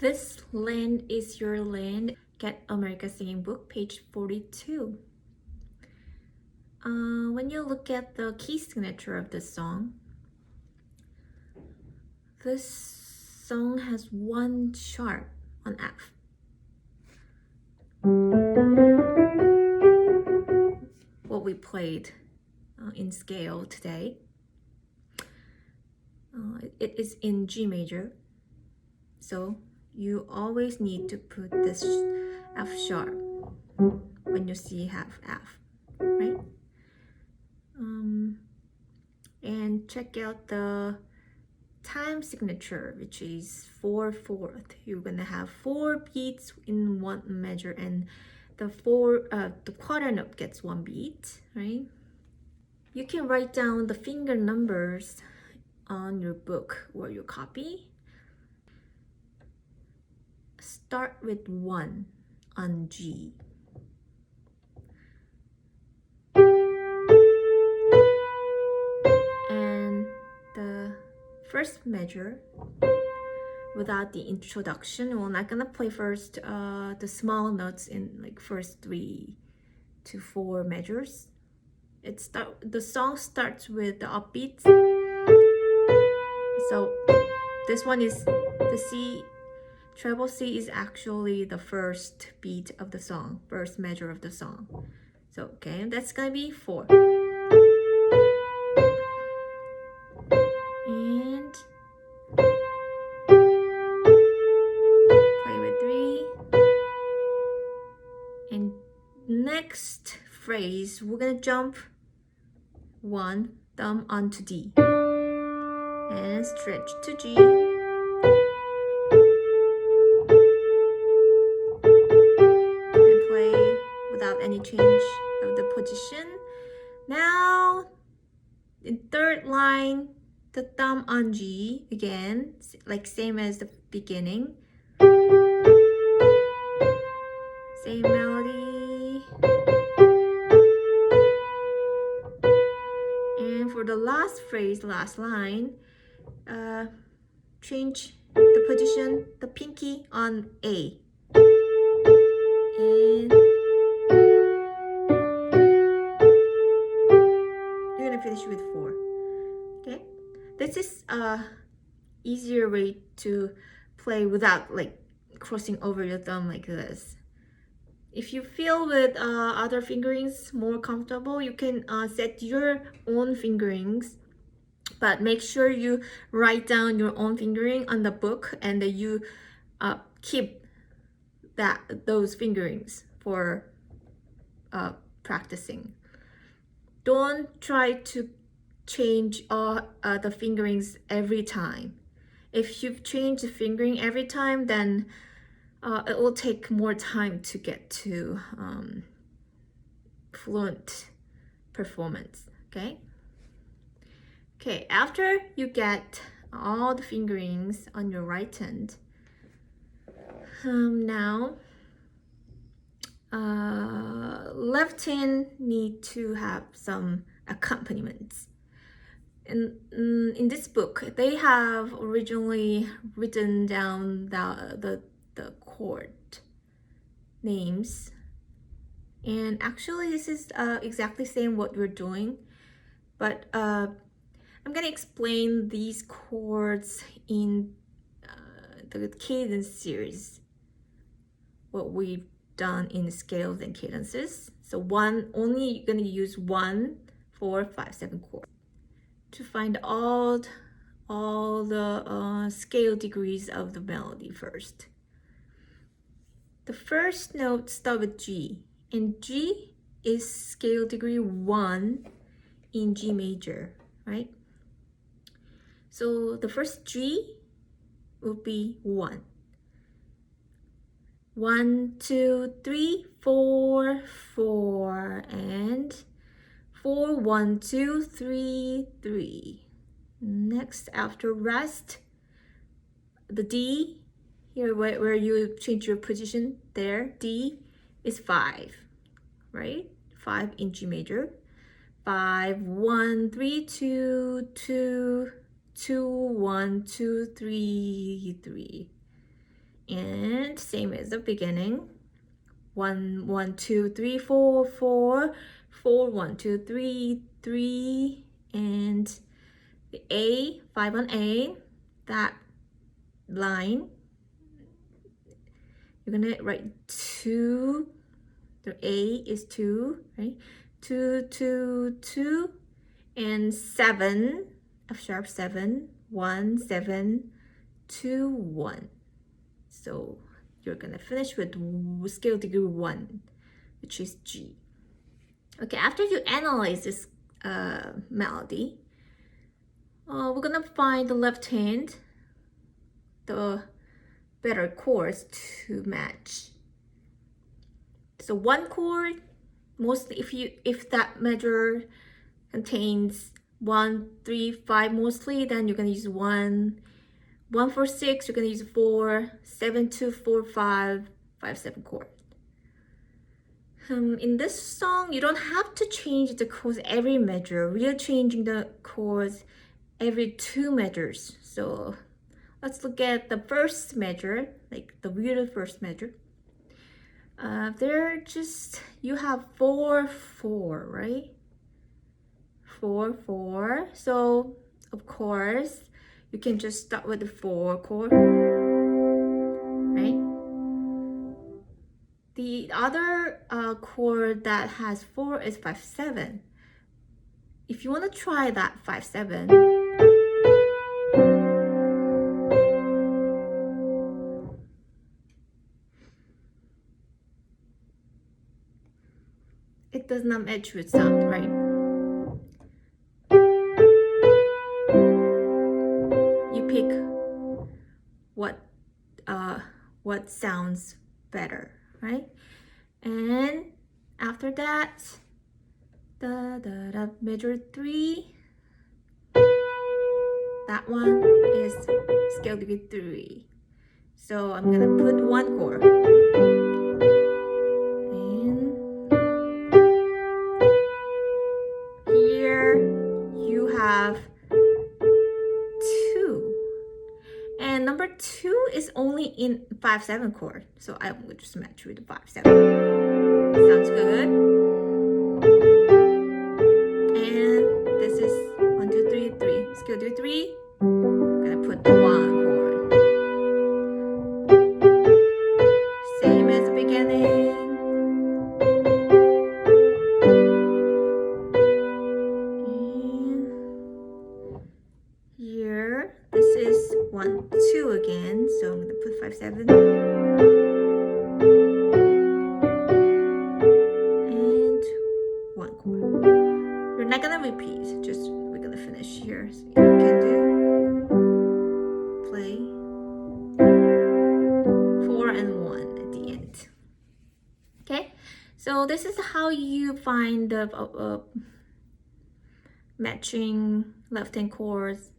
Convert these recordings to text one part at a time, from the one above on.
This land is your land. Get America Singing Book, page 42. When you look at the key signature of this song has one sharp on F. What we played in scale today. It is in G major. So you always need to put this F sharp when you see half F, right? And check out the time signature, which is 4/4. You're gonna have 4 beats in one measure, and the quarter note gets 1 beat, right? You can write down the finger numbers on your book or your copy. Start with 1 on G. And the first measure, without the introduction, we're not gonna play first the small notes in like first 3 to 4 measures. The song starts with the upbeats. So this one is the C. Treble C is actually the first beat of the song, first measure of the song. So, okay, that's gonna be 4. And play with 3. And next phrase, we're gonna jump 1 thumb onto D. And stretch to G. Any change of the position. Now in third line, the thumb on G again, like same as the beginning. Same melody. And for the last phrase, last line, change the position, the pinky on A. And finish with 4. Okay, this is a easier way to play without like crossing over your thumb like this. If you feel with other fingerings more comfortable, you can set your own fingerings, but make sure you write down your own fingering on the book, and that you keep those fingerings for practicing. Don't try to change all the fingerings every time. If you change the fingering every time, then it will take more time to get to fluent performance, okay? Okay, after you get all the fingerings on your right hand, now left hand need to have some accompaniments. And in this book, they have originally written down the chord names, and actually this is exactly same what we're doing, but I'm gonna explain these chords in the cadence series, what we've done in scales and cadences. So only you're gonna use 1, 4, 5, 7 chords to find all the scale degrees of the melody first. The first note starts with G, and G is scale degree 1 in G major, right? So the first G will be 1. 1, 2, 3, 4, 4, and 4, 1, 2, 3, 3. Next, after rest, the D, here where you change your position there, D is 5, right? 5 in G major. 5, 1, 3, 2, 2, 2, 1, 2, 3, 3. And same as the beginning. 1, 1, 2, 3, 4, 4, 4, 1, 2, 3, 3, and the A, 5 on A, that line, you're gonna write 2, the A is 2, right? 2, 2, 2, and 7, F sharp 7, 1, 7, 2, 1. So you're gonna finish with scale degree 1, which is G. Okay, after you analyze this melody, we're gonna find the left hand, the better chords to match. So one chord, mostly if that measure contains 1, 3, 5 mostly, then you're gonna use 1. 1, 4, 6, you're gonna use 4, 7, 2, 4, 5, 5, 7 chord. In this song, you don't have to change the chords every measure. We are changing the chords every 2 measures. So let's look at the first measure, like the real first measure. You have 4, 4, right? 4, 4. So of course, you can just start with the 4 chord, right? The other chord that has 4 is 5, 7. If you want to try that 5, 7, it does not match with sound, right? You pick what sounds better, right? And after that, measure 3, that one is scale degree 3. So I'm gonna put 1 chord, and here you have 2, and number 2 is only in 5, 7 chord, so I will just match with the 5, 7. Sounds good. And this is 1, 2, 3, 3. Scale degree 3. I'm gonna put the 1 chord. Same as the beginning. And here, this is 1, 2 again. So I'm gonna put 5, 7. And 1 chord. We're not gonna repeat, just we're gonna finish here. So you can play 4 and 1 at the end. Okay, so this is how you find the matching left-hand chords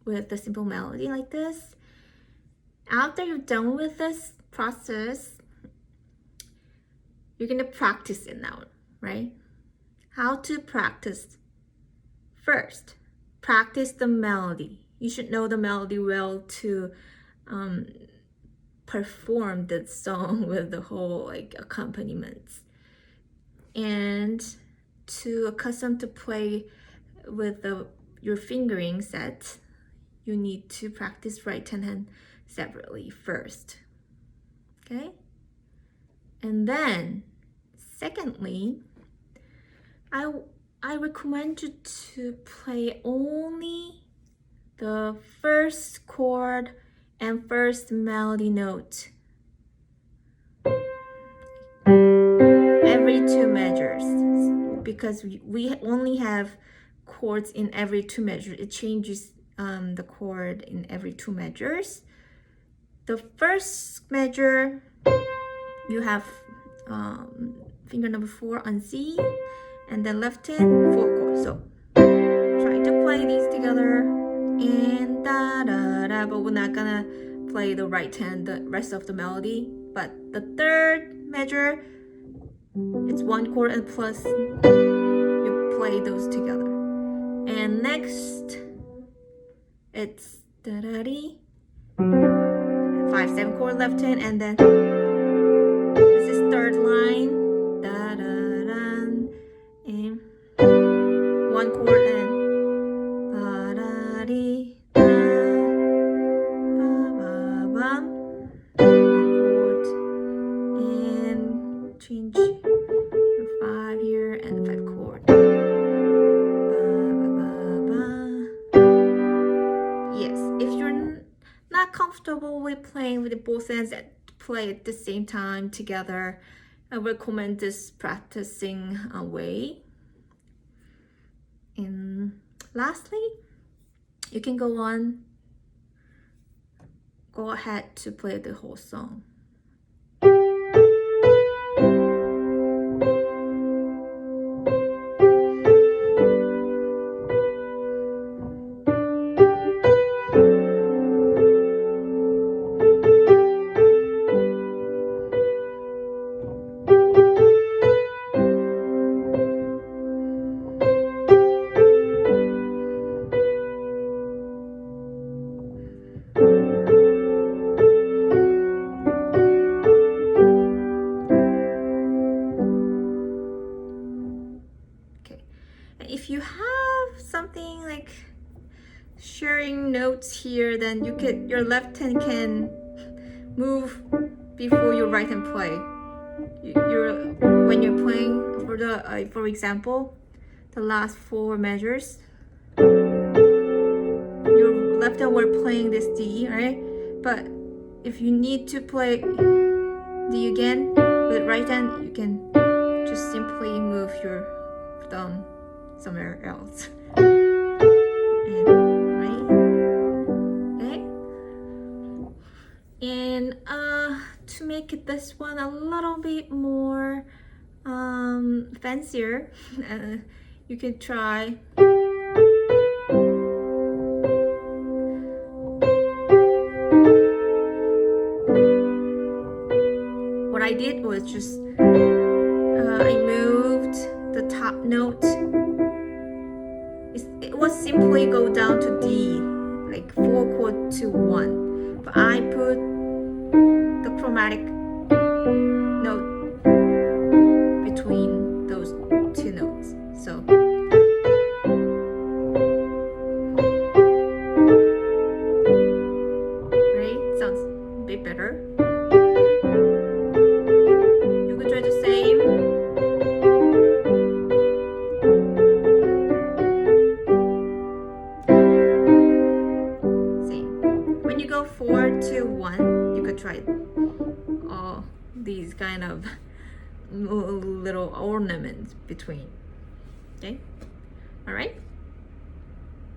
with the simple melody like this. After you're done with this process, you're gonna practice it now, right? How to practice? First, practice the melody. You should know the melody well to perform the song with the whole accompaniments, and to accustom to play with your fingering set, you need to practice right hand separately first. Okay, and then secondly, I recommend you to play only the first chord and first melody note every 2 measures, because we only have chords in every 2 measures. It changes the chord in every 2 measures. The first measure, you have finger number 4 on C, and then left hand 4 chords. So try to play these together, and da da da. But we're not gonna play the right hand the rest of the melody. But the third measure, it's 1 chord and plus you play those together. And next, it's da da dee, 5 5, 7 chord left hand, and then this is third line, da da da, and 1 chord and ba da dee da, ba ba bum, 1 chord, and change your 5 here and 5 chord. Yes, if you're not comfortable with playing with both hands that play at the same time together, I recommend this practicing way. And lastly, you can go ahead to play the whole song. If you have something like sharing notes here, then your left hand can move before your right hand play. When you're playing for example, the last 4 measures, your left hand were playing this D, right? But if you need to play D again with right hand, you can just simply move your thumb somewhere else. And right? Okay. And to make this one a little bit more fancier, you can try what I did was just I moved the top note. It was simply go down to D, like 4 chord to 1, but I put the chromatic note between those 2 notes. So right, sounds a bit better. You could try the same. When you go 4 to 1, you could try all these kind of little ornaments between. Okay, all right.